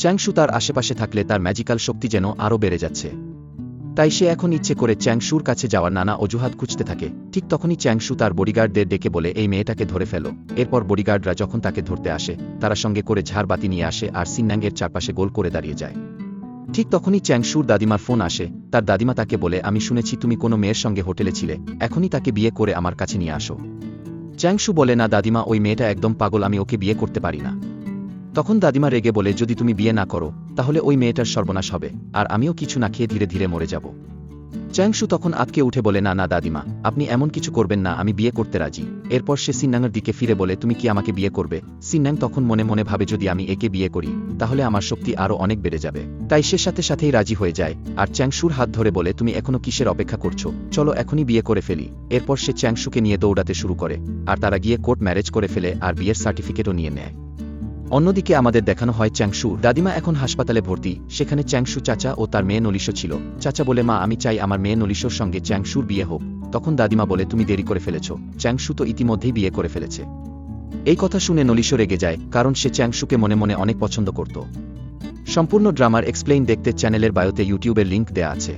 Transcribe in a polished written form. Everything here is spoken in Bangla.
চ্যাংশু তার আশেপাশে থাকলে তার ম্যাজিক্যাল শক্তি যেন আরও বেড়ে যাচ্ছে। তাই সে এখন ইচ্ছে করে চ্যাংশুর কাছে যাওয়ার নানা অজুহাত খুঁজতে থাকে। ঠিক তখনই চ্যাংশু তার বডিগার্ডদের ডেকে বলে এই মেয়েটাকে ধরে ফেলো। এরপর বডিগার্ডরা যখন তাকে ধরতে আসে তারা সঙ্গে করে ঝাড়বাতি নিয়ে আসে আর সিন্নাংয়ের চারপাশে গোল করে দাঁড়িয়ে যায়। ঠিক তখনই চ্যাংশুর দাদিমার ফোন আসে। তার দাদিমা তাকে বলে আমি শুনেছি তুমি কোনো মেয়ের সঙ্গে হোটেলে ছিলে, এখনই তাকে বিয়ে করে আমার কাছে নিয়ে আসো। চ্যাংশু বলে না দাদিমা, ওই মেয়েটা একদম পাগল, আমি ওকে বিয়ে করতে পারি না। তখন দাদিমা রেগে বলে যদি তুমি বিয়ে না করো তাহলে ওই মেয়েটার সর্বনাশ হবে আর আমিও কিছু না খেয়ে ধীরে ধীরে মরে যাব। চ্যাংশু তখন আতকে উঠে বলে না না দাদিমা, আপনি এমন কিছু করবেন না, আমি বিয়ে করতে রাজি। এরপর সে সিন্নাংয়ের দিকে ফিরে বলে তুমি কি আমাকে বিয়ে করবে? সিন্নাং তখন মনে মনে ভাবে যদি আমি একে বিয়ে করি তাহলে আমার শক্তি আরও অনেক বেড়ে যাবে। তাই সে সাথে সাথেই রাজি হয়ে যায় আর চ্যাংশুর হাত ধরে বলে তুমি এখনো কিসের অপেক্ষা করছো, চলো এখনই বিয়ে করে ফেলি। এরপর সে চ্যাংশুকে নিয়ে দৌড়াতে শুরু করে আর তারা গিয়ে কোর্ট ম্যারেজ করে ফেলে আর বিয়ের সার্টিফিকেটও নিয়ে নেয়। অন্যদিকে আমাদের দেখানো হয় চ্যাংশু দাদিমা এখন হাসপাতালে ভর্তি। সেখানে চ্যাংশু চাচা ও তার মেয়ে নলিশো ছিল। চাচা বলে মা আমি চাই আমার মেয়ে নলিশোর সঙ্গে চ্যাংশুর বিয়ে হোক। তখন দাদিমা বলে তুমি দেরি করে ফেলেছ, চ্যাংশু তো ইতিমধ্যেই বিয়ে করে ফেলেছে। এই কথা শুনে নলিশো রেগে যায়, কারণ সে চ্যাংশুকে মনে মনে অনেক পছন্দ করত। সম্পূর্ণ ড্রামার এক্সপ্লেইন দেখতে চ্যানেলের বায়োতে ইউটিউবের লিংক দেয়া আছে।